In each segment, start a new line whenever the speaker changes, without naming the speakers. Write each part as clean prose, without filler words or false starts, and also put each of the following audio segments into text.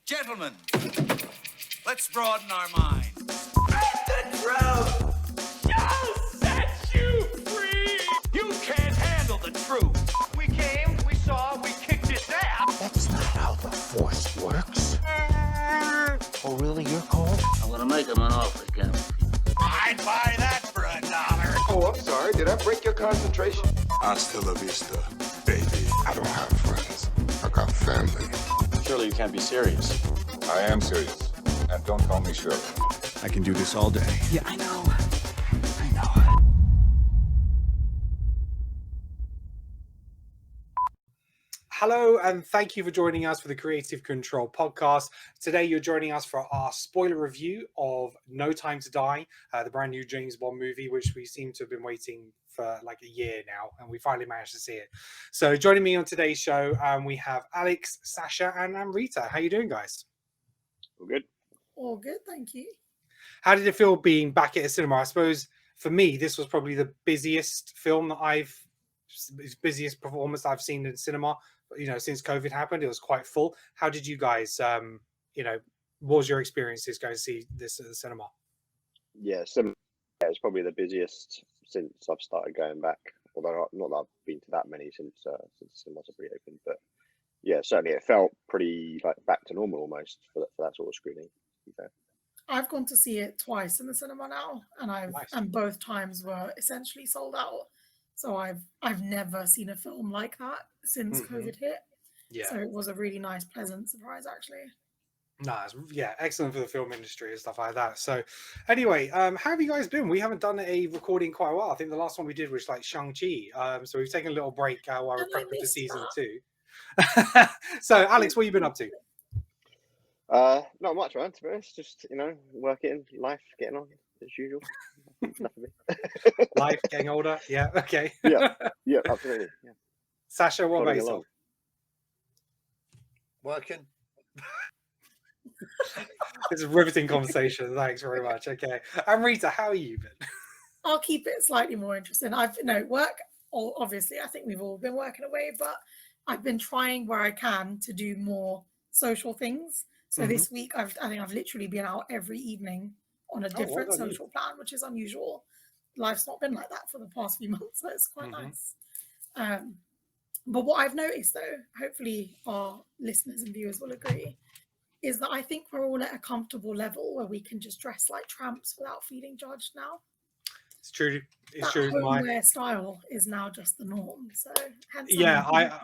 Gentlemen, let's broaden our minds.
The truth shall set you free.
You can't handle the truth.
We came, we saw, we kicked its ass.
That's not how the Force works. Oh, really? You're cold?
I'm gonna make him an offer again.
I'd buy that for $1.
Oh, I'm sorry. Did I break your concentration?
Hasta la vista, baby.
I don't have friends. I got family.
Surely you can't be serious.
I am serious. And don't call me Shirley.
I can do this all day.
Yeah, I know.
Hello, and thank you for joining us for the Creative Control podcast. Today, you're joining us for our spoiler review of No Time to Die, the brand new James Bond movie, which we seem to have been waiting for like a year now, and we finally managed to see it. So joining me on today's show, we have Alex, Sacha, and Rita. How you doing, guys?
All good?
All good, thank you.
How did it feel being back at a cinema? I suppose for me, this was probably the busiest busiest performance I've seen in cinema. Since COVID happened, it was quite full. How did you guys, what was your experiences going to see this at the cinema?
Yeah, it's probably the busiest since I've started going back. Although not that I've been to that many since cinemas have reopened, but yeah, certainly it felt pretty like back to normal almost for that sort of screening. To be fair.
I've gone to see it twice in the cinema now, and and both times were essentially sold out. So I've never seen a film like that since COVID hit. Yeah. So it was a really nice, pleasant surprise, actually.
Nice. Yeah, excellent for the film industry and stuff like that. So anyway, how have you guys been? We haven't done a recording quite a while. I think the last one we did was like Shang-Chi. So we've taken a little break while we're prepping for season 2. So Alex, what have you been up to?
Not much, man, to be honest. Just, working, life, getting on as usual. Nothing.
Life, getting older. Yeah, okay.
Yeah, absolutely. Yeah.
Sacha, what about yourself?
Working.
It's a riveting conversation. Thanks very much. Okay. And Rita, how are you been?
I'll keep it slightly more interesting. Work, obviously, I think we've all been working away, but I've been trying where I can to do more social things. So this week, I think I've literally been out every evening on a different social plan, which is unusual. Life's not been like that for the past few months, so it's quite nice. But what I've noticed, though, hopefully our listeners and viewers will agree, is that I think we're all at a comfortable level where we can just dress like tramps without feeling judged now.
It's true. It's
that
true.
Homeware style is now just the norm. So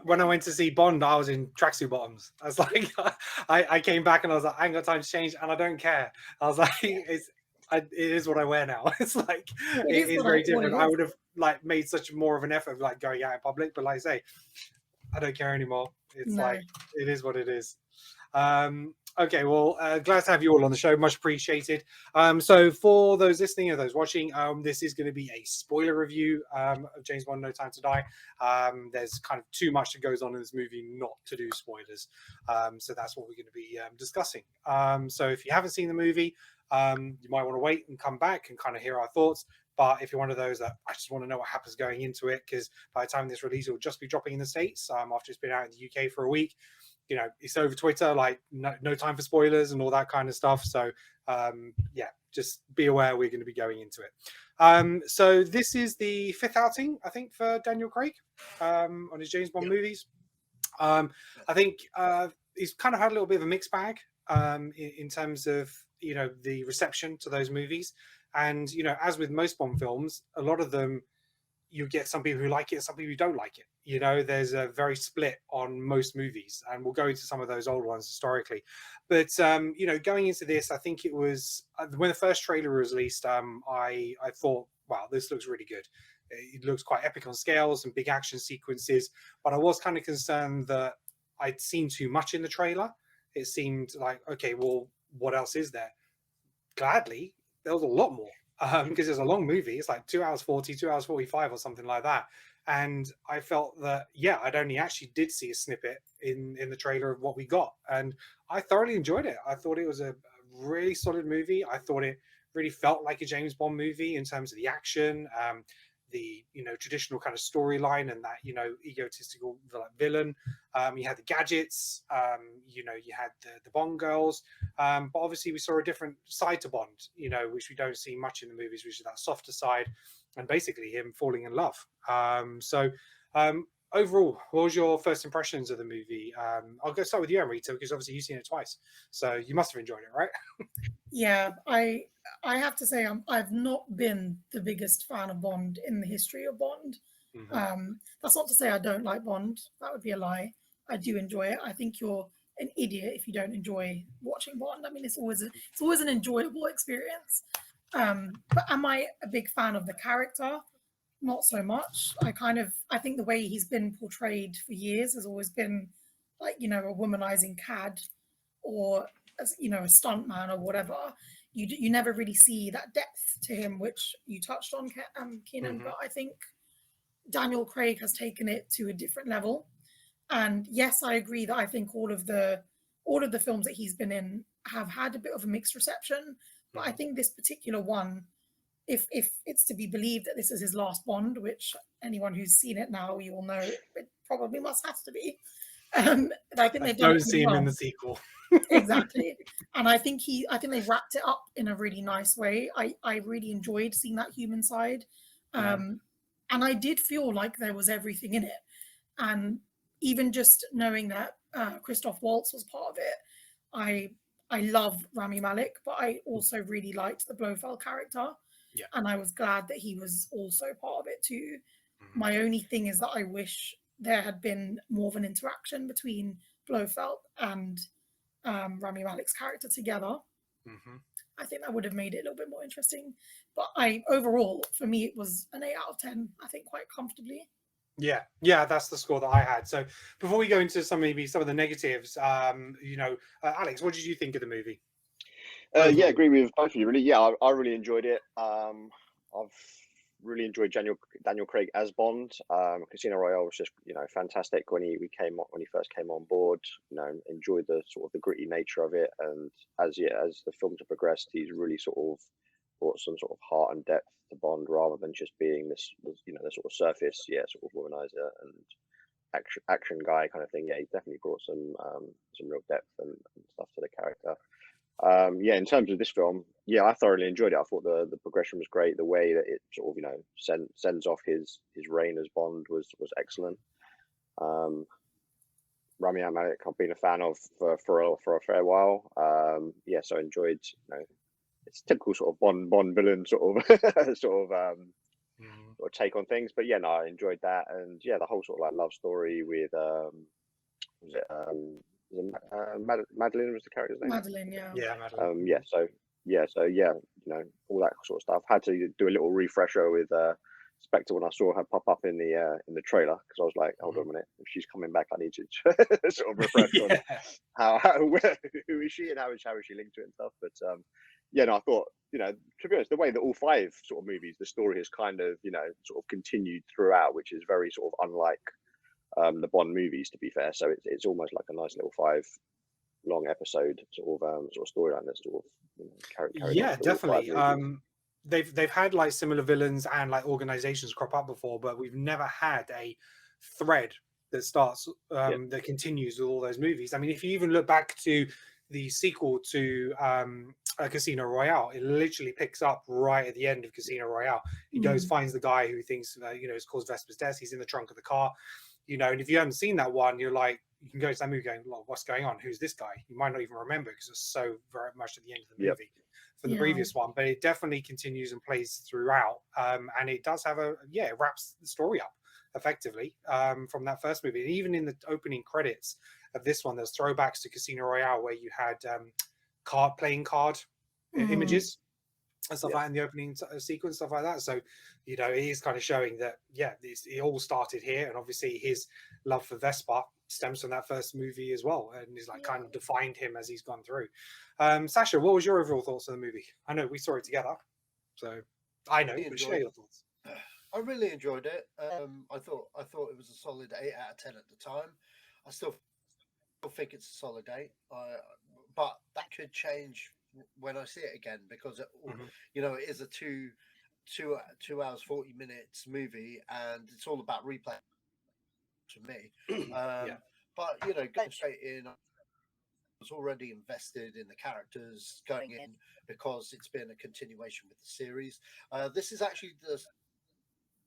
when I went to see Bond, I was in tracksuit bottoms. I was like, I came back and I was like, I ain't got time to change, and I don't care. I was like, it is what I wear now. It's like it is very different. I would have like made such more of an effort of like going out in public, but like I say, I don't care anymore. It's like it is what it is. Okay, well, glad to have you all on the show. Much appreciated. So for those listening or those watching, this is going to be a spoiler review of James Bond, No Time to Die. There's kind of too much that goes on in this movie not to do spoilers. So that's what we're going to be discussing. So if you haven't seen the movie, you might want to wait and come back and kind of hear our thoughts. But if you're one of those that I just want to know what happens going into it, because by the time this release, it will just be dropping in the States after it's been out in the UK for a week. It's over Twitter, like no time for spoilers and all that kind of stuff. So, just be aware we're going to be going into it. So this is the 5th outing, I think, for Daniel Craig on his James Bond movies. I think he's kind of had a little bit of a mixed bag in terms of, the reception to those movies. And, as with most Bond films, a lot of them, you get some people who like it, some people who don't like it. There's a very split on most movies, and we'll go into some of those old ones historically. But, going into this, I think it was when the first trailer was released, I thought, wow, this looks really good. It looks quite epic on scale, some big action sequences, but I was kind of concerned that I'd seen too much in the trailer. It seemed like, okay, well, what else is there? Gladly, there was a lot more. Because it's a long movie. It's like 2 hours 40, 2 hours 45 or something like that. And I felt that, I'd only actually did see a snippet in the trailer of what we got. And I thoroughly enjoyed it. I thought it was a really solid movie. I thought it really felt like a James Bond movie in terms of the action, the traditional kind of storyline and that egotistical villain. You had the gadgets, you had the Bond girls, but obviously we saw a different side to Bond, which we don't see much in the movies, which is that softer side, and basically him falling in love. Overall, what was your first impressions of the movie? I'll go start with you, Amrita, because obviously you've seen it twice, so you must have enjoyed it, right?
Yeah, I have to say I've not been the biggest fan of Bond in the history of Bond. That's not to say I don't like Bond. That would be a lie. I do enjoy it. I think you're an idiot if you don't enjoy watching Bond. I mean, it's always an enjoyable experience. But am I a big fan of the character? Not so much. I think the way he's been portrayed for years has always been like, a womanizing cad, or as a stuntman or whatever. You never really see that depth to him, which you touched on, Kenan. But I think Daniel Craig has taken it to a different level. And yes, I agree that I think all of the films that he's been in have had a bit of a mixed reception. But I think this particular one, if it's to be believed that this is his last Bond, which anyone who's seen it now, you will know it probably has to be. I think they've done it
see him in the sequel.
Exactly. And I think they wrapped it up in a really nice way. I really enjoyed seeing that human side. And I did feel like there was everything in it. And even just knowing that Christoph Waltz was part of it, I love Rami Malek, but I also really liked the Blofeld character. Yeah. And I was glad that he was also part of it too. My only thing is that I wish there had been more of an interaction between Blofeld and Rami Malek's character together. I think that would have made it a little bit more interesting. But overall, for me, it was an 8 out of 10, I think, quite comfortably.
Yeah, that's the score that I had. So before we go into some of the negatives, Alex, what did you think of the movie?
Yeah, agree with both of you. Really, yeah, I really enjoyed it. I've really enjoyed Daniel Craig as Bond. Casino Royale was just fantastic when he first came on board. Enjoyed the sort of the gritty nature of it, and as the films have progressed, he's really sort of brought some sort of heart and depth to Bond rather than just being this the sort of surface sort of womanizer and action guy kind of thing. Yeah, he definitely brought some real depth and stuff to the character. In terms of this film, I thoroughly enjoyed it. I thought the progression was great. The way that it sort of sends off his reign as Bond was excellent. Rami Malek, I've been a fan of for a fair while. So I enjoyed it's typical sort of Bond villain sort of take on things. But I enjoyed that, and the whole sort of like love story with Madeline was the character's name.
Madeline,
yeah, Madeline.
All that sort of stuff. Had to do a little refresher with Spectre when I saw her pop up in the trailer, because I was like, hold on a minute, if she's coming back, I need to sort of refresh on who is she and how is she linked to it and stuff. But I thought, to be honest, the way that all 5 sort of movies, the story has kind of sort of continued throughout, which is very sort of unlike the Bond movies, to be fair. So it's almost like a nice little 5-long episode sort of storyline that's sort of carried
definitely. They've had like similar villains and like organizations crop up before, but we've never had a thread that starts that continues with all those movies. I mean, if you even look back to the sequel to Casino Royale, it literally picks up right at the end of Casino Royale. He goes, finds the guy who thinks it's caused Vesper's death. He's in the trunk of the car. And if you haven't seen that one, you're like, you can go to that movie going, well, what's going on? Who's this guy? You might not even remember because it's so very much at the end of the movie from the previous one. But it definitely continues and plays throughout. And it does have it wraps the story up effectively from that first movie. And even in the opening credits of this one, there's throwbacks to Casino Royale where you had playing card images and stuff like that in the opening sequence, stuff like that. So, it is kind of showing that, it all started here. And obviously his love for Vesper stems from that first movie as well. And is like kind of defined him as he's gone through. Sacha, what was your overall thoughts on the movie? I know we saw it together, so I know, but share your thoughts.
I really enjoyed it. I thought it was a solid 8 out of 10 at the time. I still think it's a solid 8. But that could change when I see it again, because it is a two hours 40 minutes movie, and it's all about replay to me. But going straight in, I was already invested in the characters going in because it's been a continuation with the series. This is actually the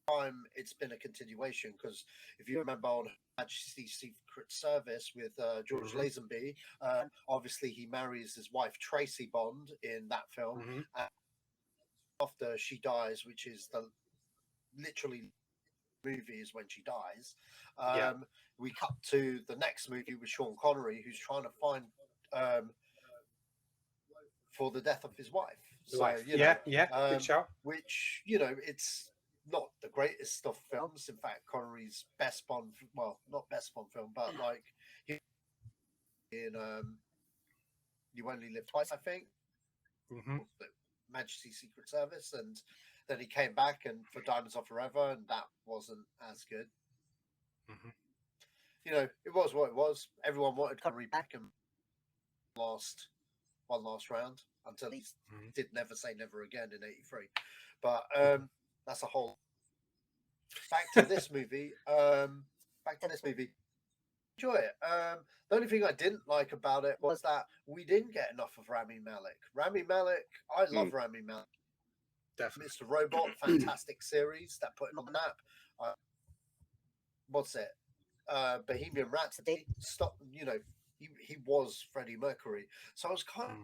time it's been a continuation, because if you remember on Her Majesty's Secret Service with George Lazenby, obviously he marries his wife Tracy Bond in that film, and after she dies, which is the literally movie is when she dies, we cut to the next movie with Sean Connery, who's trying to find for the death of his wife.
Good shout.
Which it's not the greatest of films. In fact, Connery's best Bond, well, not best Bond film, but like in You Only Live Twice, I think. Majesty's Secret Service, and then he came back and for Diamonds Are Forever, and that wasn't as good. It was what it was. Everyone wanted Connery back and one last round until he did Never Say Never Again in '83. But that's a whole. Back to this movie. Enjoy it. The only thing I didn't like about it was that we didn't get enough of Rami Malek. I love Rami Malek.
Definitely.
Mr. Robot, fantastic series that put it on the map. What's it? Bohemian Rhapsody. He was Freddie Mercury. So I was kind of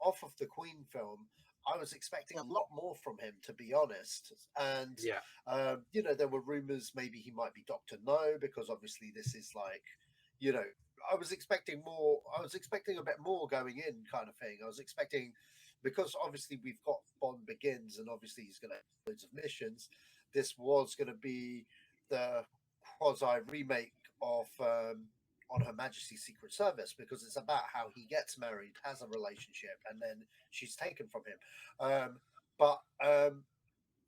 off of the Queen film. I was expecting a lot more from him, to be honest. And there were rumors maybe he might be Dr. No, because obviously this is like, I was expecting more. I was expecting a bit more going in, kind of thing. I was expecting, because obviously we've got Bond Begins, and obviously he's going to have loads of missions. This was going to be the quasi remake of On Her Majesty's Secret Service, because it's about how he gets married, has a relationship, and then she's taken from him. But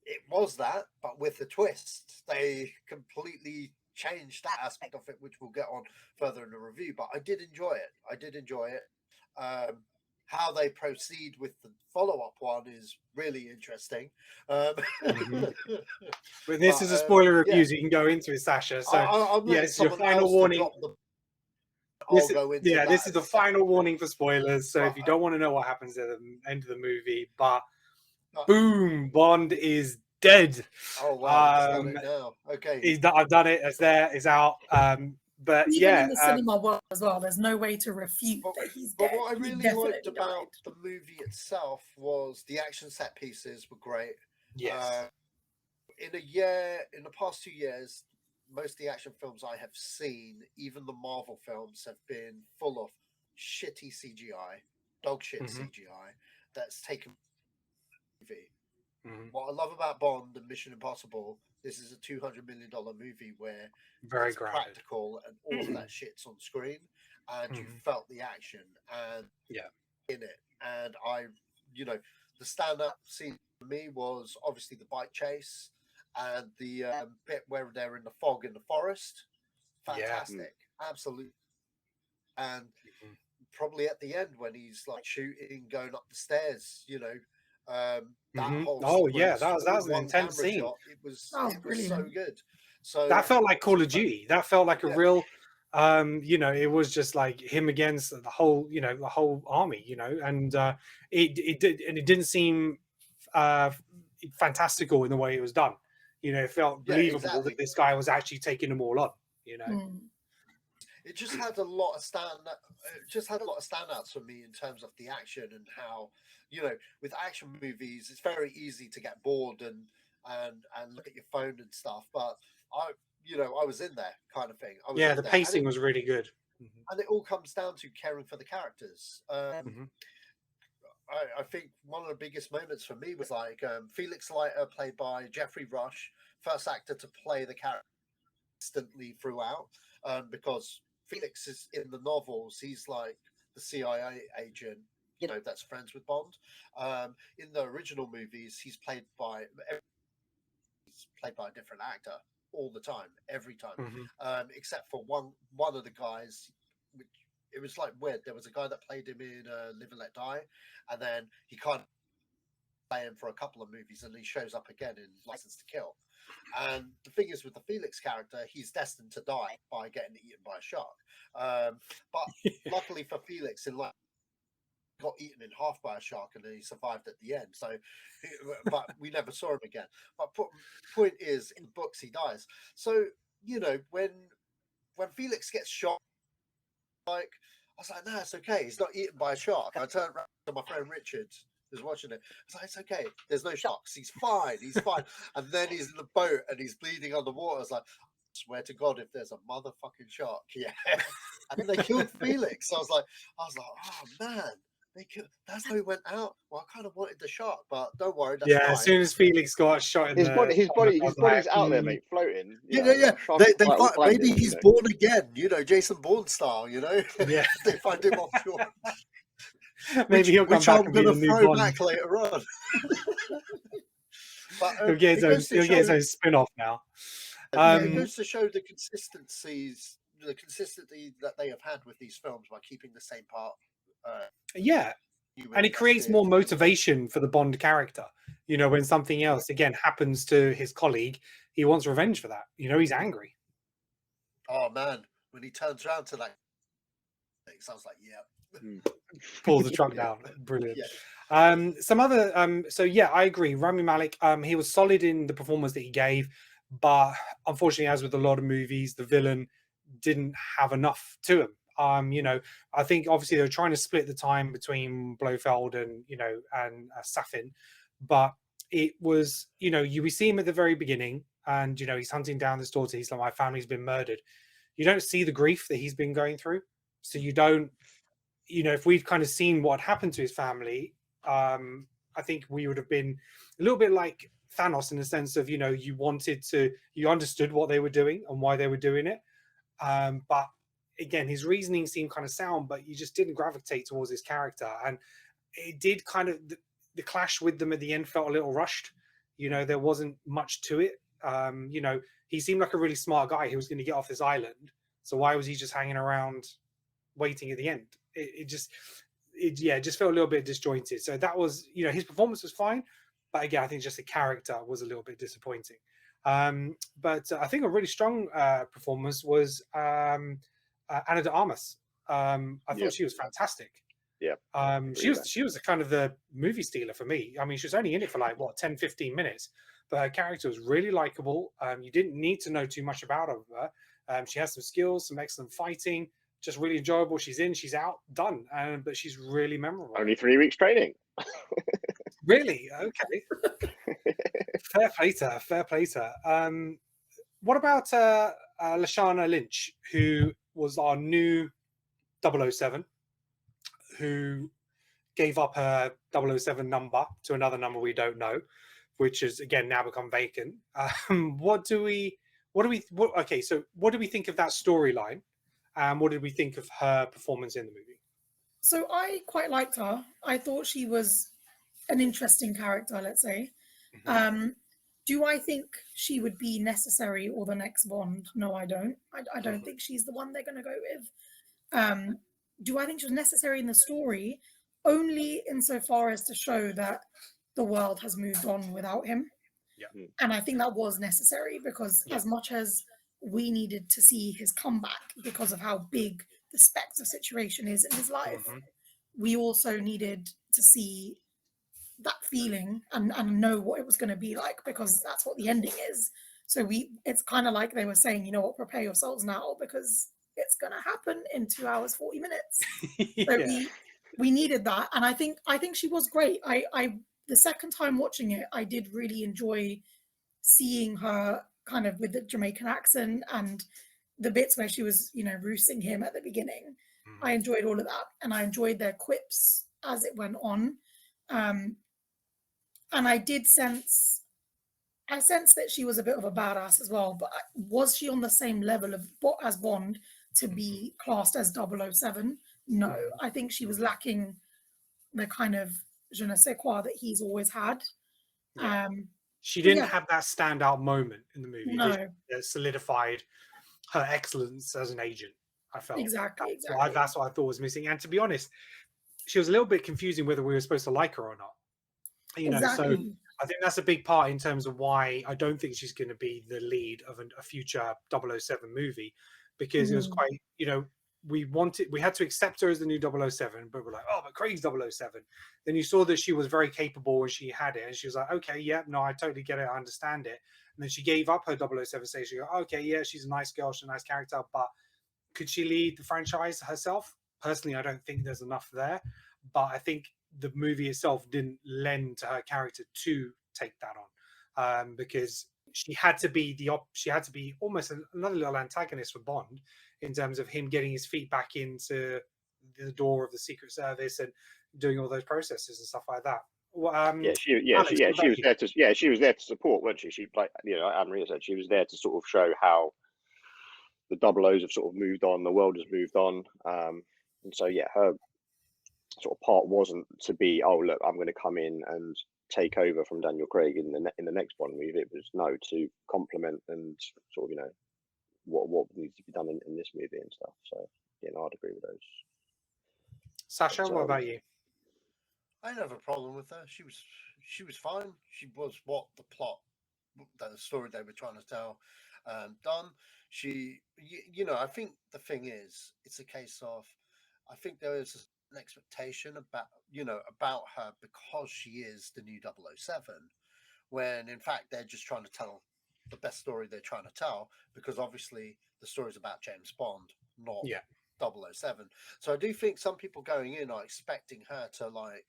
it was that, but with a twist. They completely changed that aspect of it, which we'll get on further in the review. But I did enjoy it. How they proceed with the follow-up one is really interesting.
But this is a spoiler review, so you can go into it, Sasha. So it's your final warning. This is the final warning for spoilers. So if you don't want to know what happens at the end of the movie, but boom, Bond is dead.
Oh wow! Done it now. Okay,
I've done it. It's there. It's out. But
even in the cinema world as well, there's no way to refute that he's dead.
But what I really liked about the movie itself was the action set pieces were great.
Yes.
In the past 2 years, most of the action films I have seen, even the Marvel films, have been full of shitty CGI, dog shit CGI that's taken movie. What I love about Bond and Mission Impossible, this is a $200 million movie where
very
it's practical and all of that shit's on screen, and you felt the action and in it. And the stand-up scene for me was obviously the bike chase and the bit where they're in the fog in the forest. Fantastic, absolutely. And probably at the end when he's like shooting, going up the stairs, that whole
that was an intense scene.
It was so good. So
that felt like Call of Duty. That felt like a real it was just like him against the whole army, and it didn't seem fantastical in the way it was done. It felt believable that this guy was actually taking them all on.
It just had a lot of standouts for me in terms of the action and how, with action movies, it's very easy to get bored and look at your phone and stuff. But I was in there, kind of thing.
The pacing was really good,
and it all comes down to caring for the characters. I think one of the biggest moments for me was like Felix Leiter, played by Jeffrey Rush, first actor to play the character instantly throughout, because Felix is in the novels. He's like the CIA agent, that's friends with Bond. In the original movies, he's played by a different actor all the time, every time, except for one of the guys. Which it was like weird. There was a guy that played him in Live and Let Die, and then he kind of playing for a couple of movies, and he shows up again in License to Kill. And the thing is, with the Felix character, he's destined to die by getting eaten by a shark. But luckily for Felix, in like, got eaten in half by a shark, and then he survived at the end. So, but we never saw him again. But point is, in books, he dies. So when Felix gets shot, like, I was like, no, it's okay. He's not eaten by a shark. I turned around to my friend Richard, who's watching it. I was like, it's okay. There's no sharks. He's fine. He's fine. And then he's in the boat and he's bleeding underwater. I was like, I swear to God, if there's a motherfucking shark, yeah. And then they killed Felix. I was like, oh man. That's how he went out. Well, I kind of wanted the shark, but don't worry. That's fine.
As soon as Felix got shot in
his body's out there, mate, floating.
Yeah. Maybe he's born again. Jason Bourne style. Yeah, they find him offshore.
Maybe he'll come back
and be the new Bond. Back later on. But,
he'll get his own spin-off now.
It goes to show the consistency that they have had with these films by keeping the same part.
And it creates more motivation for the Bond character. When something else again happens to his colleague, he wants revenge for that. He's angry.
Oh man, when he turns around to that, I was like, yeah.
Pulls the truck down. Brilliant. Yeah. Some other I agree. Rami Malek, he was solid in the performance that he gave, but unfortunately, as with a lot of movies, the villain didn't have enough to him. I think obviously they're trying to split the time between Blofeld and Safin, but it was, we see him at the very beginning, and he's hunting down this daughter. He's like, my family's been murdered. You don't see the grief that he's been going through, so you don't. If we'd kind of seen what happened to his family, I think we would have been a little bit like Thanos in the sense of, you understood what they were doing and why they were doing it, but again, his reasoning seemed kind of sound, but you just didn't gravitate towards his character. And it did kind of, the clash with them at the end felt a little rushed. There wasn't much to it. He seemed like a really smart guy who was going to get off this island. So why was he just hanging around waiting at the end? It just felt a little bit disjointed. So that was, his performance was fine. But again, I think just the character was a little bit disappointing. But I think a really strong performance was Ana de Armas. I thought she was fantastic.
Yeah.
She was kind of the movie stealer for me. I mean, she was only in it for like 10, 15 minutes, but her character was really likable. You didn't need to know too much about her. She has some skills, some excellent fighting, just really enjoyable. She's in, she's out, done. But she's really memorable.
Only 3 weeks training.
Really? Okay. Fair play to her. What about Lashana Lynch, who was our new 007, who gave up her 007 number to another number we don't know, which has again now become vacant. What do we think of that storyline? What did we think of her performance in the movie?
So I quite liked her. I thought she was an interesting character, let's say. Mm-hmm. Do I think she would be necessary or the next Bond? No, I don't. I don't think she's the one they're going to go with. Do I think she was necessary in the story? Only insofar as to show that the world has moved on without him.
Yeah.
And I think that was necessary because as much as we needed to see his comeback because of how big the Spectre situation is in his life, we also needed to see that feeling and know what it was going to be like, because that's what the ending is. So it's kind of like they were saying, prepare yourselves now because it's going to happen in 2 hours 40 minutes. So we needed that, and I think she was great. I the second time watching it, I did really enjoy seeing her kind of with the Jamaican accent and the bits where she was roosting him at the beginning. I enjoyed all of that, and I enjoyed their quips as it went on. And I sensed that she was a bit of a badass as well, but was she on the same level as Bond to be classed as 007? No, I think she was lacking the kind of je ne sais quoi that he's always had.
She didn't have that standout moment in the movie.
No.
That solidified her excellence as an agent, I felt.
Exactly.
That's what I thought was missing. And to be honest, she was a little bit confusing whether we were supposed to like her or not. You know, so
Exactly.
I think that's a big part in terms of why I don't think she's going to be the lead of a future 007 movie, because it was quite, you know, we had to accept her as the new 007, but we're like, oh, but Craig's 007. Then you saw that she was very capable and she had it, and she was like, okay, yeah, no, I totally get it, I understand it. And then she gave up her 007 stage. She go, okay, yeah, she's a nice girl, she's a nice character, but could she lead the franchise herself? Personally, I don't think there's enough there, but I think the movie itself didn't lend to her character to take that on, because she had to be almost another little antagonist for Bond in terms of him getting his feet back into the door of the Secret Service and doing all those processes and stuff like that.
Alex, she was there to support, wasn't she? She, like, you know, Anne-Marie said, she was there to sort of show how the double O's have sort of moved on, the world has moved on, and so yeah, her sort of part wasn't to be, oh look, I'm going to come in and take over from Daniel Craig in the next Bond movie. It was to complement and sort of, you know, what needs to be done in this movie and stuff. So yeah, no, I'd agree with those.
Sasha, what about you?
I didn't have a problem with her. She was fine. She was what the plot, the story they were trying to tell, done. She, you know, I think the thing is, it's a case of, I think there is an expectation about her because she is the new 007, when in fact they're just trying to tell the best story they're trying to tell, because obviously the story's about James Bond, not 007. So I do think some people going in are expecting her to like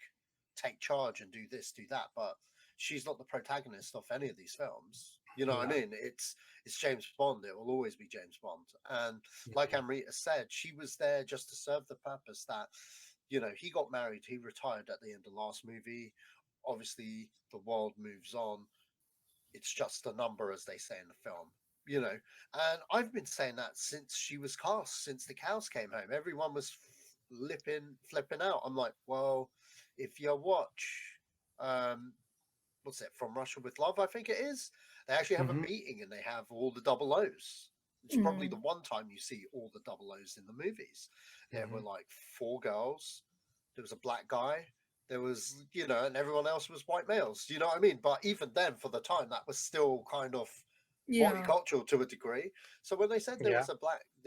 take charge and do this, do that, but she's not the protagonist of any of these films. You know what I mean? It's James Bond. It will always be James Bond. And like Amrita said, she was there just to serve the purpose that, you know, he got married, he retired at the end of the last movie. Obviously, the world moves on. It's just a number, as they say in the film, you know. And I've been saying that since she was cast, since the cows came home. Everyone was flipping out. I'm like, well, if you watch, what's it, From Russia with Love, I think it is, they actually have a meeting and they have all the double O's. It's probably the one time you see all the double O's in the movies. There were like 4 girls. There was a black guy. There was, you know, and everyone else was white males. You know what I mean? But even then, for the time, that was still kind of multicultural to a degree. So when they said there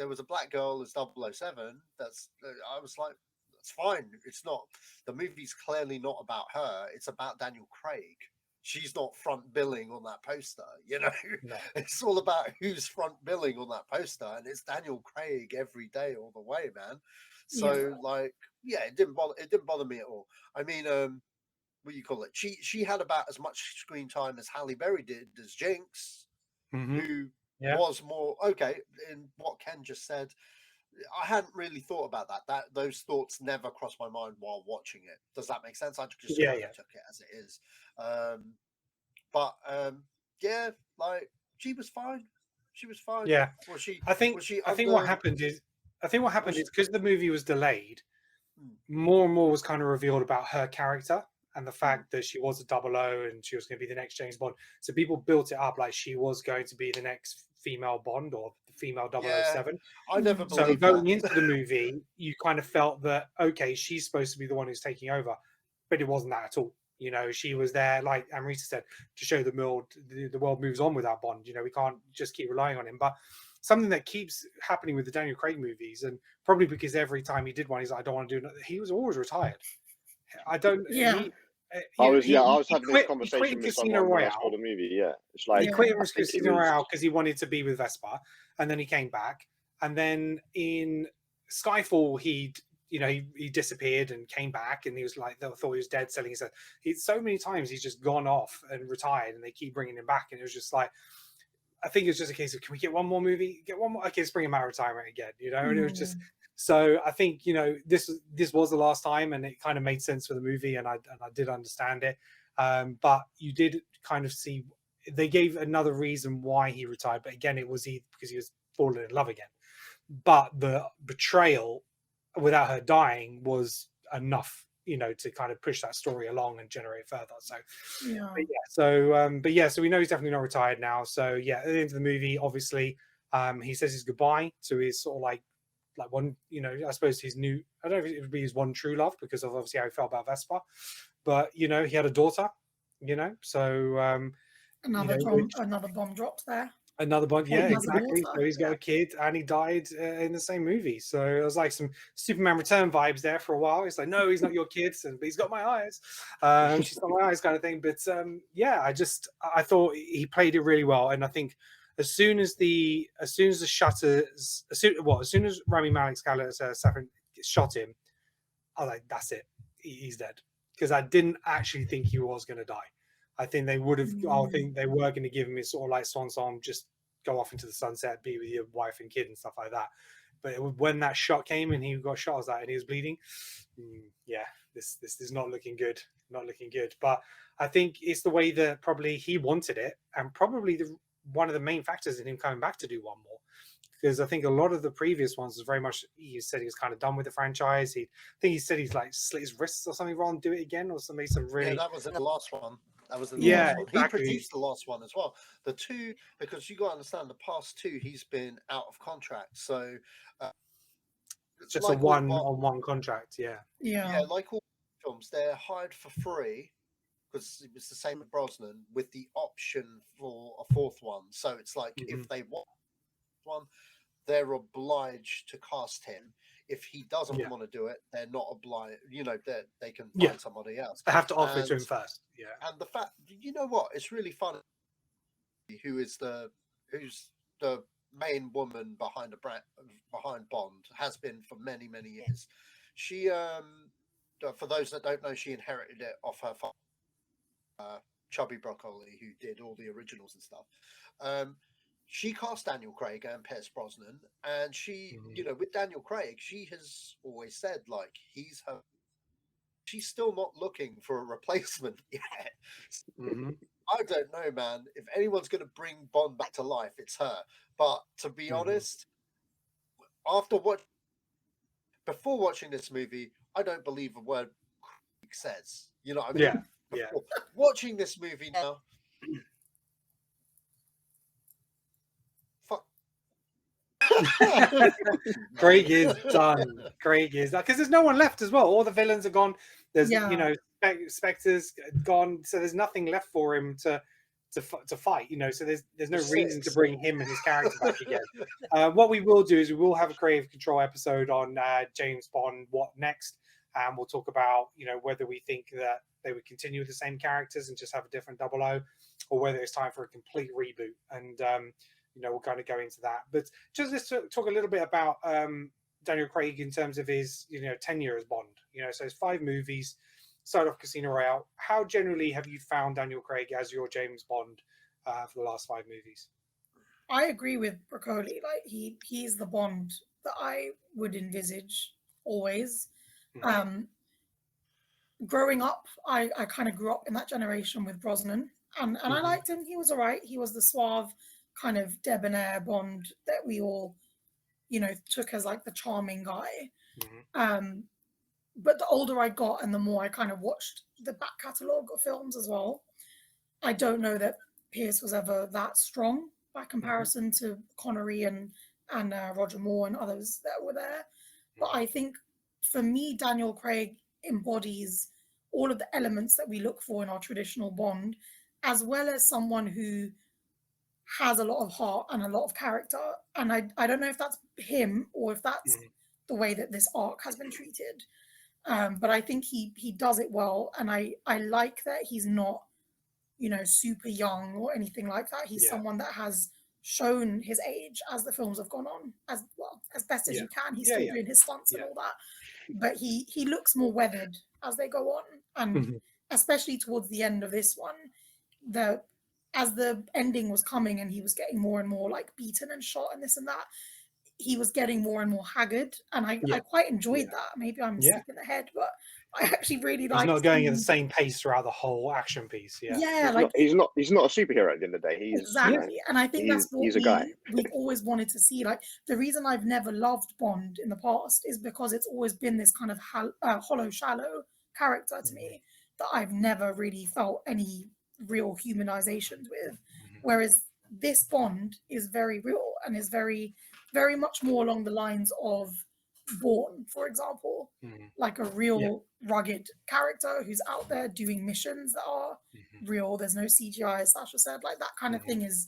was a black girl as 007, I was like, that's fine. It's not, the movie's clearly not about her. It's about Daniel Craig. She's not front billing on that poster, you know. No. It's all about who's front billing on that poster, and it's Daniel Craig every day, all the way, man. So, like, yeah, it didn't bother me at all. I mean, what do you call it? She had about as much screen time as Halle Berry did as Jinx, who was more okay. In what Ken just said, I hadn't really thought about that. Those thoughts never crossed my mind while watching it. Does that make sense? I just took it as it is. Like, she was fine. She was fine.
Yeah. I think what happened is because the movie was delayed, more and more was kind of revealed about her character and the fact that she was a 00 and she was going to be the next James Bond. So people built it up like she was going to be the next female Bond or the female 007.
I never believed
so going into the movie, you kind of felt that, okay, she's supposed to be the one who's taking over, but it wasn't that at all. You know, she was there, like Amrita said, to show the world moves on without Bond. You know, we can't just keep relying on him. But something that keeps happening with the Daniel Craig movies, and probably because every time he did one, he's like, I don't want to do it. He was always retired. I don't.
Yeah.
I was having this conversation with
Casino
someone when I
Royale.
saw the movie. Yeah, it's like
He quit Casino Royale because he wanted to be with Vespa, and then he came back, and then in Skyfall he disappeared and came back, and he was like, they thought he was dead, selling his. So many times he's just gone off and retired, and they keep bringing him back, and it was just like, I think it's just a case of, can we get one more movie? Get one more? Okay, let's bring him out of retirement again, you know. And it was just. So I think, you know, this was the last time, and it kind of made sense for the movie, and I did understand it. But you did kind of see they gave another reason why he retired, but again, it was because he was falling in love again. But the betrayal without her dying was enough, you know, to kind of push that story along and generate further. So so we know he's definitely not retired now. So yeah, at the end of the movie, obviously, he says his goodbye to his sort of like one, you know, I suppose his new, I don't know if it would be his one true love because of obviously how he felt about Vespa, but you know, he had a daughter you know. So
Another another bomb dropped there.
Another Bond, yeah,
He has a
exactly.
daughter,
So he's got
yeah.
a kid, and he died in the same movie. So it was like some Superman Return vibes there for a while. It's like, no, he's not your kid, but he's got my eyes. She's got my eyes, kind of thing. But yeah, I thought he played it really well, and I think as soon as the shutters, as soon as Rami Malek's character Saffron shot him, I was like, that's it, he's dead, because I didn't actually think he was going to die. I think they would have. I think they were going to give him his sort of like swan song, just go off into the sunset, be with your wife and kid and stuff like that. But when that shot came and he got shot as that and he was bleeding, yeah, this is not looking good. Not looking good. But I think it's the way that probably he wanted it, and probably one of the main factors in him coming back to do one more. Because I think a lot of the previous ones was very much, he said he was kind of done with the franchise. I think he said he's like slit his wrists or something wrong, do it again, or something. Some really.
Yeah, that was in the last one. That was the
last
one.
Exactly.
He produced the last one as well. The two, because you got to understand, the past two he's been out of contract, so
it's just like a one-on-one contract.
Yeah.
Like all films, they're hired for free because it was the same with Brosnan, with the option for a fourth one. So it's like if they want one, they're obliged to cast him. If he doesn't want to do it, they're not obliged. You know, they can find somebody else.
They have to offer it to him first. Yeah.
And the fact, you know what? It's really funny. Who's the main woman behind Bond, has been for many years. She, for those that don't know, she inherited it off her father, Chubby Broccoli, who did all the originals and stuff. She cast Daniel Craig and Pierce Brosnan, and she, you know, with Daniel Craig, she has always said, like, he's her. She's still not looking for a replacement yet. I don't know, man. If anyone's going to bring Bond back to life, it's her. But to be honest, before watching this movie, I don't believe a word Craig says. You know what I mean?
Yeah.
Watching this movie now.
Craig is done. Craig is because there's no one left as well. All the villains are gone. There's you know, Spectre's gone, so there's nothing left for him to fight. You know, so there's no reason to bring him and his character back again. What we will do is we will have a creative control episode on James Bond. What next? And we'll talk about, you know, whether we think that they would continue with the same characters and just have a different 00, or whether it's time for a complete reboot. And you know, we'll kind of go into that. But just let's talk a little bit about Daniel Craig in terms of his, you know, tenure as Bond. You know, so it's 5 movies, started off Casino Royale. How generally have you found Daniel Craig as your James Bond for the last 5 movies?
I agree with Broccoli. Like he's the Bond that I would envisage always. Growing up, I kind of grew up in that generation with Brosnan, and I liked him. He was all right. He was the suave, kind of debonair Bond that we all, you know, took as like the charming guy. But the older I got and the more I kind of watched the back catalogue of films as well, I don't know that Pierce was ever that strong by comparison to Connery and Roger Moore and others that were there. But I think for me, Daniel Craig embodies all of the elements that we look for in our traditional Bond, as well as someone who has a lot of heart and a lot of character. And I don't know if that's him or if that's the way that this arc has been treated. But I think he does it well. And I like that he's not, you know, super young or anything like that. He's someone that has shown his age as the films have gone on, as well, as best as you can. He's still doing his stunts and all that. But he looks more weathered as they go on. And especially towards the end of this one, as the ending was coming and he was getting more and more like beaten and shot and this and that, he was getting more and more haggard, and I quite enjoyed that. Maybe I'm sick in the head, but I actually really liked.
He's not going at the same pace throughout the whole action piece.
He's not a superhero at the end of the day. He's
exactly, and I think that's what
he's a guy
we've always wanted to see. Like the reason I've never loved Bond in the past is because it's always been this kind of hollow, shallow character to me that I've never really felt any real humanizations with. Whereas this Bond is very real and is very, very much more along the lines of Bourne, for example, like a real rugged character who's out there doing missions that are real. There's no CGI, as Sasha said. Like that kind of thing is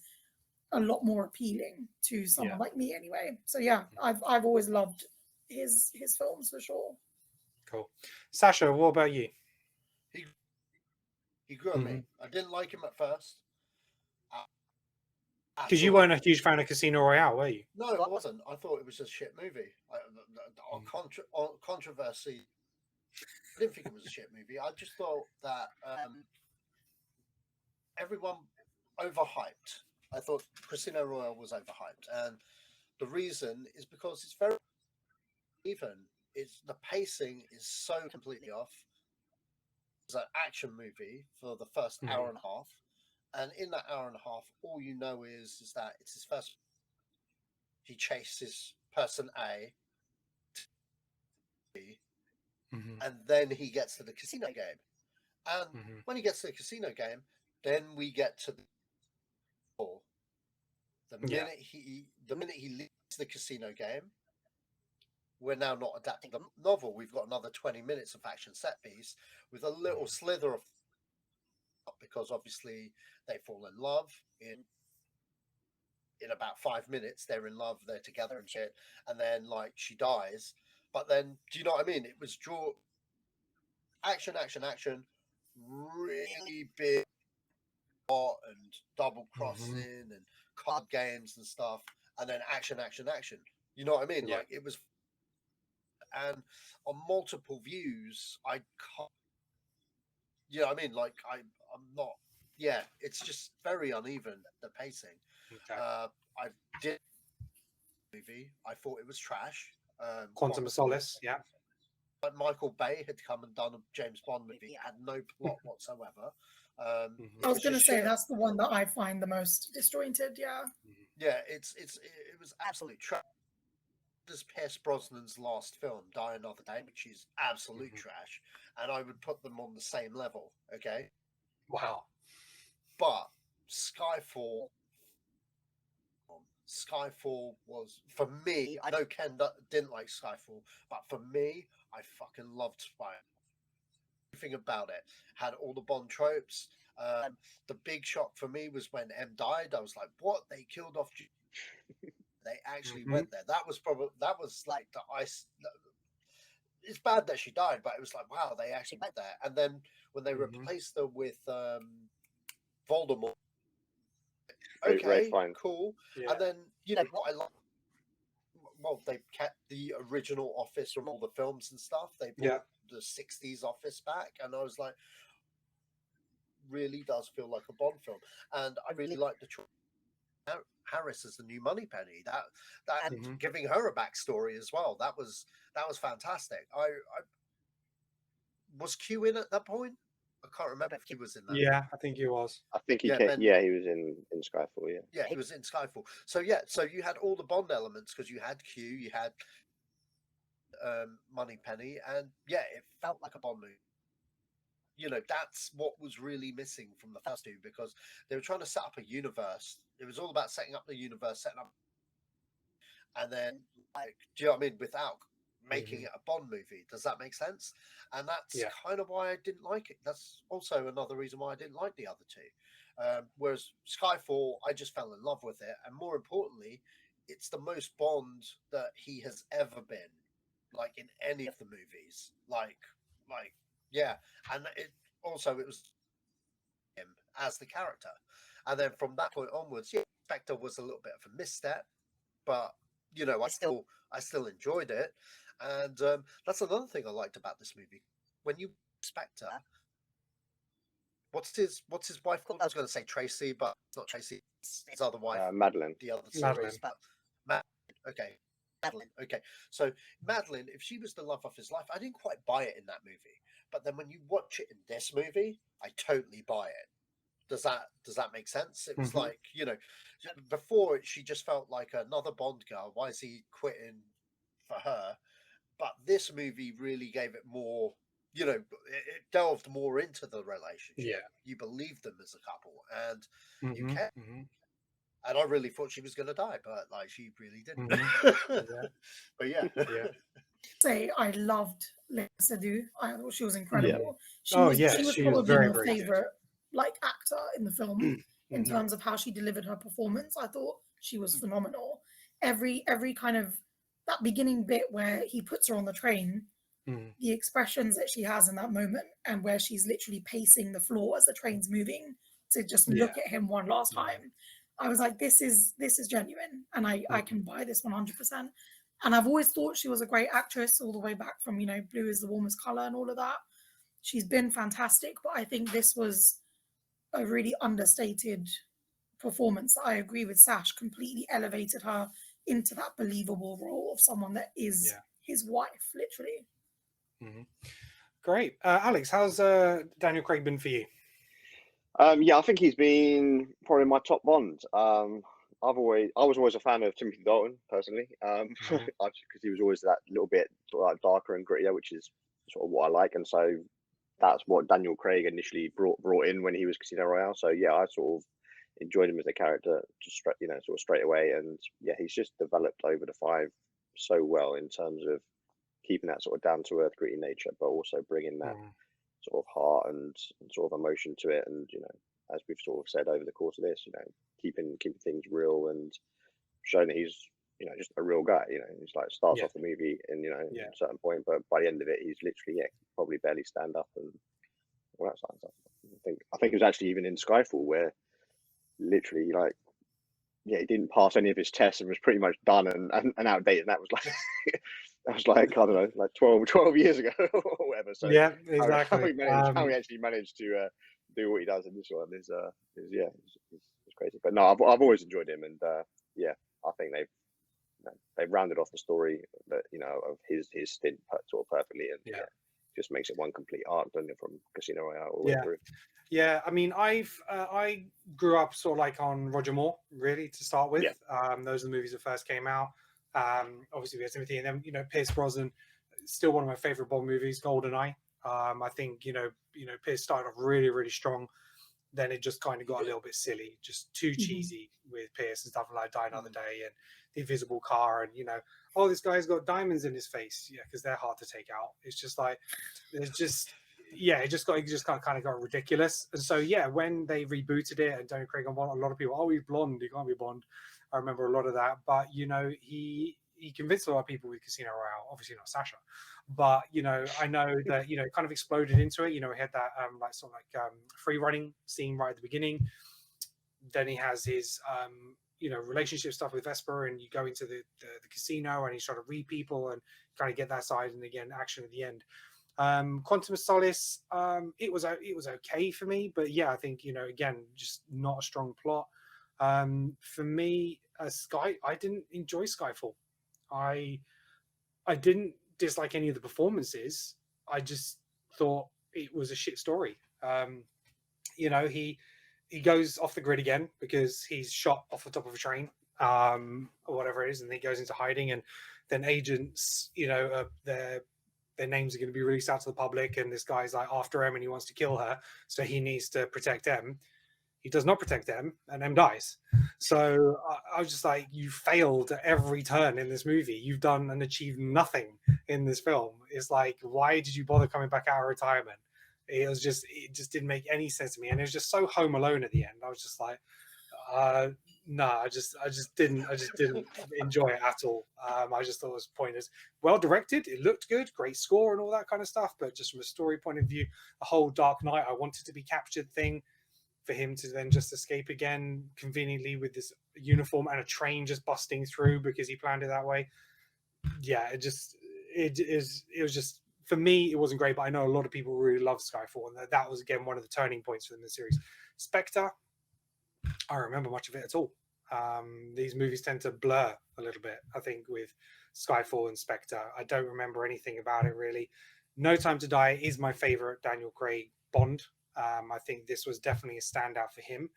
a lot more appealing to someone like me, anyway. So yeah, I've always loved his films for sure.
Cool. Sasha, what about you?
He grew on me. I didn't like him at first.
Because you weren't a huge fan of Casino Royale, were you?
No, I wasn't. I thought it was a shit movie. On controversy, I didn't think it was a shit movie. I just thought that everyone overhyped. I thought Casino Royale was overhyped, and the reason is because it's very even. The pacing is so completely off. It's an action movie for the first hour and a half. And in that hour and a half, all you know is that it's his first. He chases person A, and then he gets to the casino game. And when he gets to the casino game, then we get to the minute he leaves the casino game. We're now not adapting the novel. We've got another 20 minutes of action set piece with a little slither of, because obviously they fall in love in about 5 minutes. They're in love, they're together and shit, and then like she dies. But then, do you know what I mean? It was action, really big and double crossing and card games and stuff, and then action. You know what I mean? Like it was. And on multiple views, I can't. You know what I mean? Like I'm not. Yeah, it's just very uneven, the pacing.
Okay.
I did movie. I thought it was trash.
Quantum of Solace, yeah.
But Michael Bay had come and done a James Bond movie. It had no plot whatsoever.
I was going to say that's the one that I find the most disjointed. Yeah.
Yeah, it was absolute trash. This is Pierce Brosnan's last film, Die Another Day, which is absolute trash, and I would put them on the same level. Okay.
Wow.
But Skyfall was, for me, I know Ken didn't like Skyfall, but for me, I fucking loved Spy. Everything about it had all the Bond tropes. The big shock for me was when M died. I was like, what? They killed off... They actually went there. That was like the ice... It's bad that she died, but it was like, wow, they actually went there. And then when they replaced her with Voldemort, okay, cool. Yeah. And then, you know what I like? Well, they kept the original office from all the films and stuff. They brought the 60s office back. And I was like, really does feel like a Bond film. And I really like the choice. Harris as the new Moneypenny, that and giving her a backstory as well. That was fantastic. I was Q in at that point. I can't remember if he was in that.
Yeah, I think he was.
I think he came. Yeah, he was in Skyfall. Yeah.
Yeah, he was in Skyfall. So yeah, so you had all the Bond elements because you had Q, you had Moneypenny, and yeah, it felt like a Bond movie. You know, that's what was really missing from the first two, because they were trying to set up a universe. It was all about setting up the universe, setting up, and then, like, do you know what I mean? Without making it a Bond movie. Does that make sense? And that's kind of why I didn't like it. That's also another reason why I didn't like the other two. Whereas Skyfall, I just fell in love with it. And more importantly, it's the most Bond that he has ever been, like, in any of the movies. Like, yeah. And it was him as the character. And then from that point onwards, Spectre was a little bit of a misstep, but, you know, I still enjoyed it. And that's another thing I liked about this movie. When you Spectre, what's his wife called? I was going to say Tracy, but it's not Tracy. It's his other wife,
Madeline.
The other series, but Madeline. Okay. So Madeline, if she was the love of his life, I didn't quite buy it in that movie. But then when you watch it in this movie, I totally buy it. Does that make sense? It was like, you know, before she just felt like another Bond girl. Why is he quitting for her? But this movie really gave it more, you know, it delved more into the relationship.
Yeah.
You believed them as a couple, and you kept. And I really thought she was going to die, but like she really didn't. But yeah.
say I loved Lea Seydoux. I thought she was incredible. She was
she
probably
was very,
my
very
favorite like actor in the film in terms of how she delivered her performance. I thought she was phenomenal. Every kind of that beginning bit where he puts her on the train, the expressions that she has in that moment, and where she's literally pacing the floor as the train's moving to just look at him one last time. I was like, this is genuine, and I can buy this 100%. And I've always thought she was a great actress all the way back from, you know, Blue is the Warmest Color and all of that. She's been fantastic, but I think this was a really understated performance. I agree with Sash, completely elevated her into that believable role of someone that is his wife, literally.
Great. Alex, how's Daniel Craig been for you?
I think he's been probably my top Bond. I was always a fan of Timothy Dalton personally, because he was always that little bit sort of like darker and grittier, which is sort of what I like, and so that's what Daniel Craig initially brought in when he was Casino Royale. So yeah, I sort of enjoyed him as a character just straight, sort of straight away, and yeah, he's just developed over the 5 so well in terms of keeping that sort of down to earth, gritty nature, but also bringing that sort of heart and sort of emotion to it, and as we've sort of said over the course of this, keeping things real and showing that he's just a real guy. He's like starts off the movie in at a certain point, but by the end of it, he's literally probably barely stand up and all that sort of stuff. I think it was actually even in Skyfall where literally he didn't pass any of his tests and was pretty much done and outdated. And that was like I don't know, like 12 years ago or whatever. So
yeah, exactly.
How he actually managed to do what he does in this one is it's crazy. But no, I've always enjoyed him, and I think they've rounded off the story that of his stint sort of perfectly, and just makes it one complete arc, doesn't it, from Casino Royale all the way through.
Yeah, I mean, I grew up sort of like on Roger Moore, really, to start with. Those are the movies that first came out. Obviously, we had Timothy, and then Pierce Brosnan, still one of my favorite Bond movies, GoldenEye. I think Pierce started off really, really strong. Then it just kind of got a little bit silly, just too cheesy with Pierce and stuff like Die Another Day and The Invisible Car, and this guy's got diamonds in his face, because they're hard to take out. It's just like it just kind of got ridiculous. And so when they rebooted it and Daniel Craig on Bond, a lot of people, he's blonde, he can't be Bond. I remember a lot of that, but he convinced a lot of people with Casino Royale. Obviously not Sacha, but I know that it kind of exploded into it. We had that free running scene right at the beginning. Then he has his relationship stuff with Vesper, and you go into the casino and he's trying to read people and kind of get that side, and again action at the end. Quantum of Solace, it was okay for me, but I think again, just not a strong plot. For me, I didn't enjoy Skyfall. I didn't dislike any of the performances. I just thought it was a shit story. He goes off the grid again because he's shot off the top of a train, or whatever it is, and he goes into hiding, and then agents, their names are going to be released out to the public, and this guy's like after him and he wants to kill her, so he needs to protect them. He does not protect them, and M dies. So I was just like, you failed at every turn in this movie. You've done and achieved nothing in this film. It's like, why did you bother coming back out of retirement? It just didn't make any sense to me, and it was just so Home Alone at the end. I was just like, no, I just didn't enjoy it at all. I just thought it was pointless. Well directed, it looked good, great score and all that kind of stuff, but just from a story point of view, a whole Dark Knight, I wanted to be captured thing, for him to then just escape again conveniently with this uniform and a train just busting through because he planned it that way. It was just, for me, it wasn't great, but I know a lot of people really love Skyfall, and that was again one of the turning points for them in the series. Spectre, I don't remember much of it at all. These movies tend to blur a little bit, I think, with Skyfall and Spectre. I don't remember anything about it really. No Time to Die is my favorite Daniel Craig Bond. I think this was definitely a standout for him.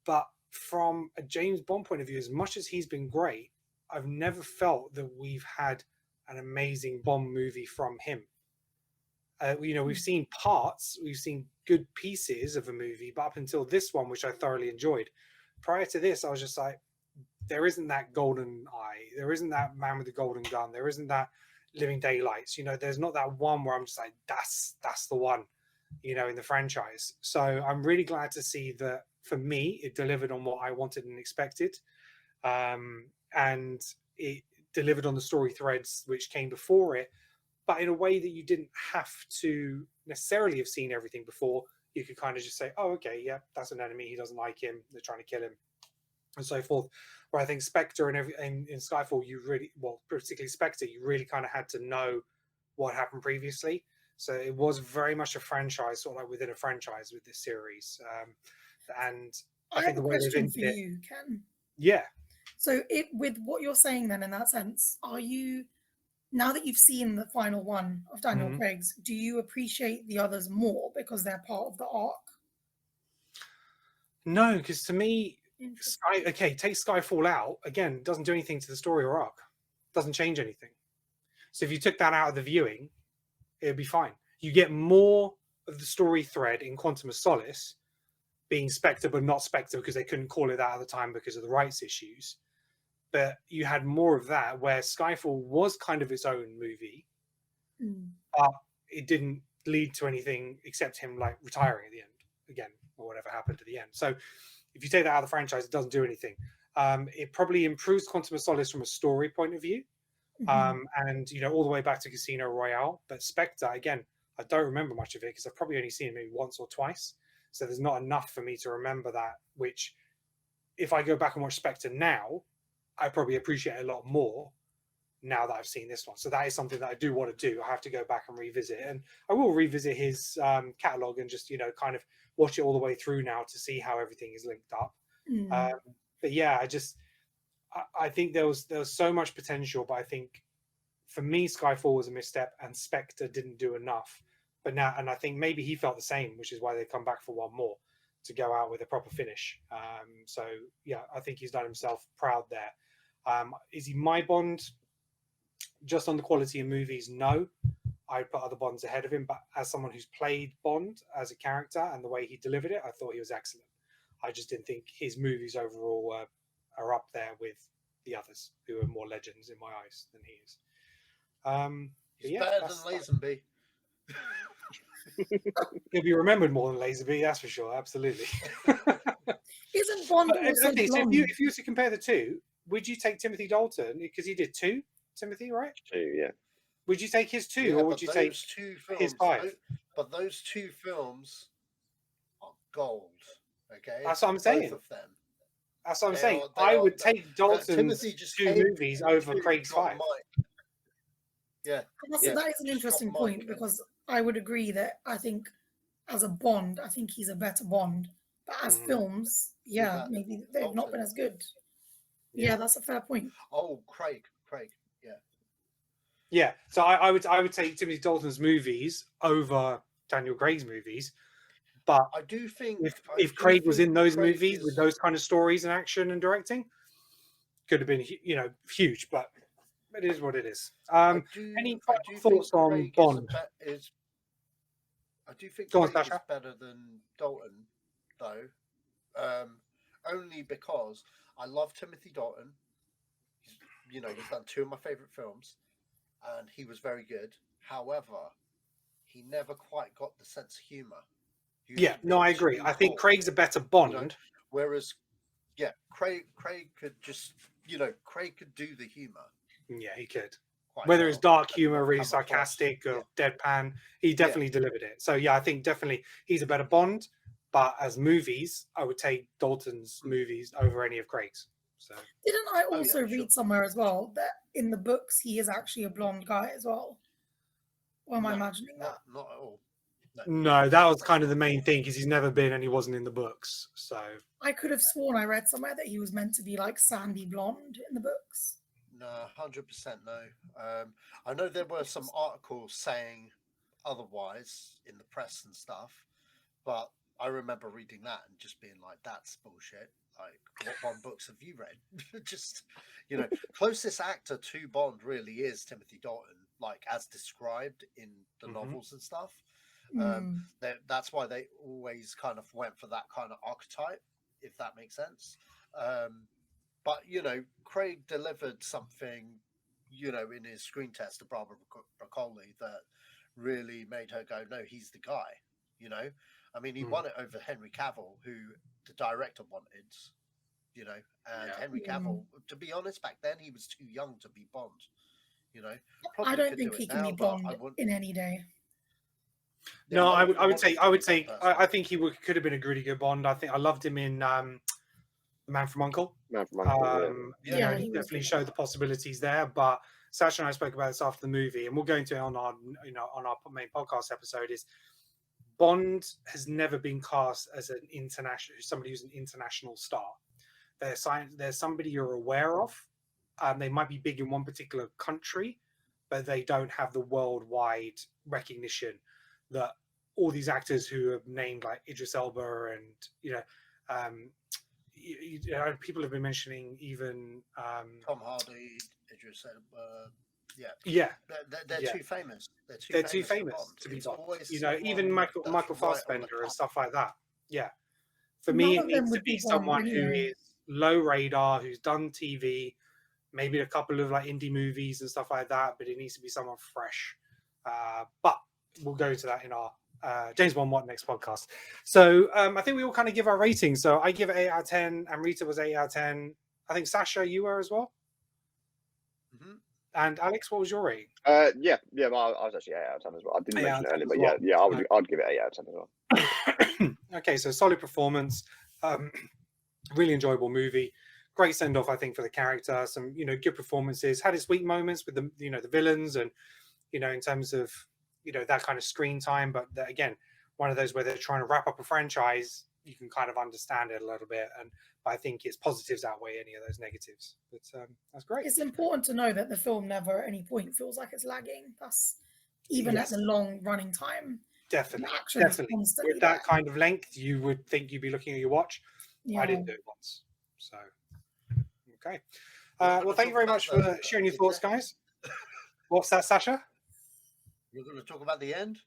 But from a James Bond point of view, as much as he's been great, I've never felt that we've had an amazing Bond movie from him. We've seen parts, we've seen good pieces of a movie, but up until this one, which I thoroughly enjoyed. Prior to this, I was just like, there isn't that golden eye. There isn't that man with the golden gun. There isn't that Living Daylights. There's not that one where I'm just like, that's the one, in the franchise. So I'm really glad to see that for me, it delivered on what I wanted and expected. And it delivered on the story threads which came before it, but in a way that you didn't have to necessarily have seen everything before. You could kind of just say, oh, okay, yeah, that's an enemy. He doesn't like him. They're trying to kill him, and so forth. Where I think Spectre and in Skyfall, particularly Spectre, you really kind of had to know what happened previously. So it was very much a franchise, sort of like within a franchise with this series. And I think
have
the
a
way they've
question for
ended it,
you, Ken.
yeah.
So with what you're saying then in that sense, are you, now that you've seen the final one of Daniel Craig's, do you appreciate the others more because they're part of the arc?
No, because to me, take Skyfall out, again, doesn't do anything to the story or arc. Doesn't change anything. So if you took that out of the viewing, it'd be fine. You get more of the story thread in Quantum of Solace being Spectre, but not Spectre because they couldn't call it that at the time because of the rights issues. But you had more of that where Skyfall was kind of its own movie, but it didn't lead to anything except him like retiring at the end again, or whatever happened at the end. So if you take that out of the franchise, it doesn't do anything. It probably improves Quantum of Solace from a story point of view, and all the way back to Casino Royale. But Spectre, again, I don't remember much of it because I've probably only seen it maybe once or twice. So there's not enough for me to remember that, which if I go back and watch Spectre now, I probably appreciate a lot more now that I've seen this one. So that is something that I do want to do. I have to go back and revisit, and I will revisit his catalog and just kind of watch it all the way through now to see how everything is linked up. But yeah, I think there was so much potential, but I think for me Skyfall was a misstep and Spectre didn't do enough. But now, and I think maybe he felt the same, which is why they come back for one more to go out with a proper finish. So yeah, I think he's done himself proud there. Is he my Bond? Just on the quality of movies, no. I'd put other Bonds ahead of him, but as someone who's played Bond as a character and the way he delivered it, I thought he was excellent. I just didn't think his movies overall are up there with the others, who are more legends in my eyes than he is.
He's better than Lazenby.
He'll be remembered more than Lazenby, that's for sure. Absolutely.
Isn't Bond also
okay, so
blonde?
if you were to compare the two, would you take Timothy Dalton because he did 2? Timothy, right?
2, yeah.
Would you take his 2, or would you take his 5?
But those 2 films are gold. Okay,
that's what I'm saying.
Both of them.
That's what I'm saying. I would take Dalton's 2 movies over Craig's 5.
Yeah.
That is an interesting point because I would agree that I think as a Bond, I think he's a better Bond. But as films, maybe they've not been as good. Yeah, that's a fair point.
Oh, Craig, yeah.
Yeah, so I would take Timothy Dalton's movies over Daniel Craig's movies. But
I do think
if Craig was in those movies with those kind of stories and action and directing, could have been huge. But it is what it is. Any thoughts on Bond?
I do think Craig is better than Dalton, though. Only because I love Timothy Dalton. He's done 2 of my favorite films, and he was very good. However, he never quite got the sense of humor.
I agree. I think Craig's a better Bond.
Whereas, Craig could just, Craig could do the humor.
Yeah, he could. Whether it's dark humor, really sarcastic, or
Yeah.
deadpan, he definitely delivered it. So yeah, I think definitely he's a better Bond. But as movies, I would take Dalton's movies over any of Craig's. So
didn't I also read somewhere as well that in the books he is actually a blonde guy as well? Or am I imagining that?
Not at all.
No, that was kind of the main thing because he's never been and he wasn't in the books. So
I could have sworn I read somewhere that he was meant to be like sandy blonde in the books.
No, 100% no. I know there were some articles saying otherwise in the press and stuff, but I remember reading that and just being like, that's bullshit. Like, what Bond books have you read? Just, closest actor to Bond really is Timothy Dalton, like as described in the novels and stuff. That's why they always kind of went for that kind of archetype, if that makes sense. But, Craig delivered something, in his screen test to Barbara Broccoli that really made her go, no, he's the guy. I mean, he won it over Henry Cavill, who the director wanted. And Henry Cavill, to be honest, back then he was too young to be Bond.
I don't think he can be Bond in any day.
No, I would say I think he could have been a really good Bond. I loved him in The Man from U.N.C.L.E. He definitely showed the possibilities there. But Sacha and I spoke about this after the movie, and we'll go into it on our main podcast episode. Is Bond has never been cast as somebody who's an international star. There's somebody you're aware of. They might be big in one particular country, but they don't have the worldwide recognition that all these actors who are named, like Idris Elba, and people have been mentioning even
Tom Hardy, Idris Elba. They're too famous.
They're too famous to be Bond. Even Michael Fassbender and stuff like that. Yeah, for me, it needs to be someone who is low radar, who's done TV, maybe a couple of like indie movies and stuff like that. But it needs to be someone fresh. But we'll go to that in our James Bond What Next podcast. So I think we all kind of give our ratings. So I give it 8 out of 10, and Rita was 8 out of 10. I think Sacha, you were as well. Mm-hmm. And Alex, what was your rating?
I was actually 8 out of 10 as well. I didn't mention it earlier, but I'd give it 8 out of 10 as well.
Okay, so solid performance, really enjoyable movie. Great send off, I think, for the character. Some good performances. Had its weak moments with the the villains, and in terms of that kind of screen time. But again, one of those where they're trying to wrap up a franchise, you can kind of understand it a little bit. But I think its positives outweigh any of those negatives. But that's great.
It's important to know that the film never at any point feels like it's lagging. That's even at the long running time.
Definitely. With that kind of length, you would think you'd be looking at your watch. Yeah. I didn't do it once. So, okay. Well, thank you very much for sharing your thoughts, guys. What's that, Sacha?
You're going to talk about the end?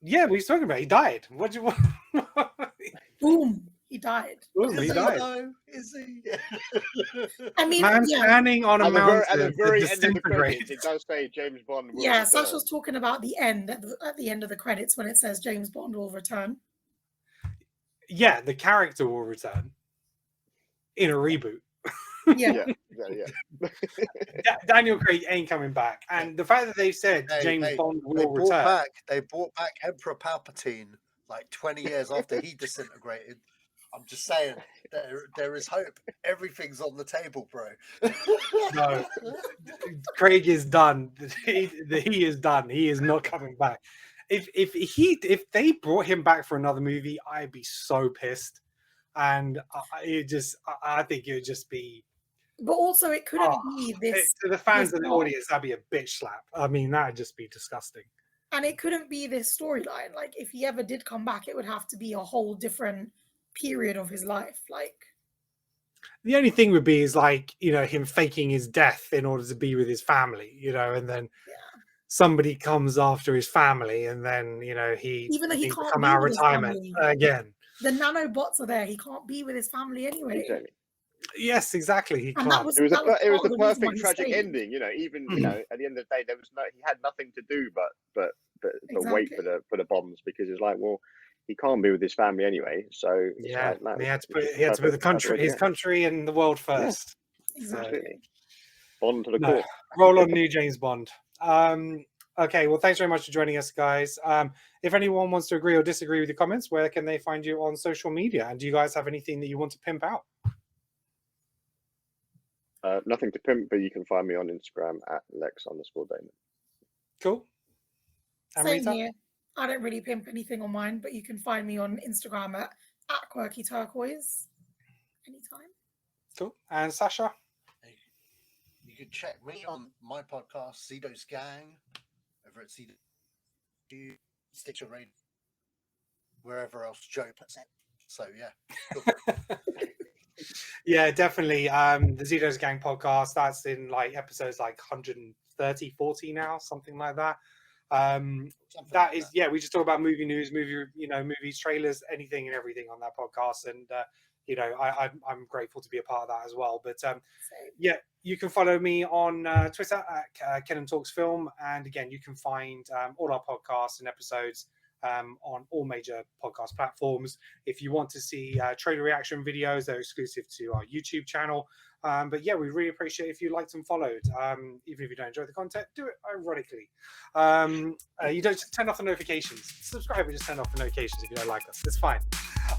Yeah, we were talking about it. He died. What do you want?
Boom. He died.
Boom, he died.
Is he?
I mean,
man standing on a mountain
at the very end of the credits, it does say James Bond will return.
Sacha's talking about the end, at the end of the credits when it says James Bond will return.
Yeah, the character will return in a reboot.
Yeah.
Daniel Craig ain't coming back, and the fact that they said James Bond will return.
They brought back Emperor Palpatine like 20 years after he disintegrated. I'm just saying, there is hope. Everything's on the table, bro.
No, Craig is done. He is done. He is not coming back. If they brought him back for another movie, I'd be so pissed. And I think it would just be.
But also, it couldn't be this.
To the fans and the audience, that'd be a bitch slap. I mean, that'd just be disgusting.
And it couldn't be this storyline. Like, if he ever did come back, it would have to be a whole different period of his life. Like,
the only thing would be is like, him faking his death in order to be with his family, and then somebody comes after his family, and then he
even though he can't
come out of retirement again.
The nanobots are there. He can't be with his family anyway.
Exactly.
Yes, exactly. He can't.
It was the perfect tragic ending. Even at the end of the day, he had nothing to do but wait for the bombs, because it's like, well, he can't be with his family anyway. So
he had to put his country and the world first.
Yeah, exactly.
So, Bond to the court.
Roll on, new James Bond. Okay, well, thanks very much for joining us, guys. If anyone wants to agree or disagree with the comments, where can they find you on social media? And do you guys have anything that you want to pimp out?
Nothing to pimp, but you can find me on Instagram at Lex_Damon.
Cool.
Same here. I don't really pimp anything on mine, but you can find me on Instagram at Quirky Turquoise anytime.
Cool. And Sacha?
You can check me on my podcast, Zedos Gang, over at Zedos, Stitcher Radio, wherever else Joe puts it. So, yeah.
Yeah, definitely. The Zedos Gang podcast, that's in like episodes like 130, 40 now, something like that. We just talk about movie news, movies, trailers, anything and everything on that podcast. And I'm grateful to be a part of that as well. But yeah, you can follow me on Twitter at Kenan Talks Film, and again, you can find all our podcasts and episodes on all major podcast platforms. If you want to see trailer reaction videos, they're exclusive to our YouTube channel. But yeah, we really appreciate if you liked and followed. Even if you don't enjoy the content, do it ironically. You don't just turn off the notifications. Subscribe and just turn off the notifications if you don't like us. It's fine.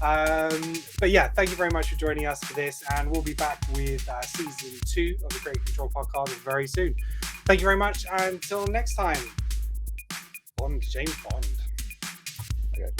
But yeah, thank you very much for joining us for this, and we'll be back with season 2 of the Creative Control podcast very soon. Thank you very much. Until next time, Bond, James Bond.
Okay.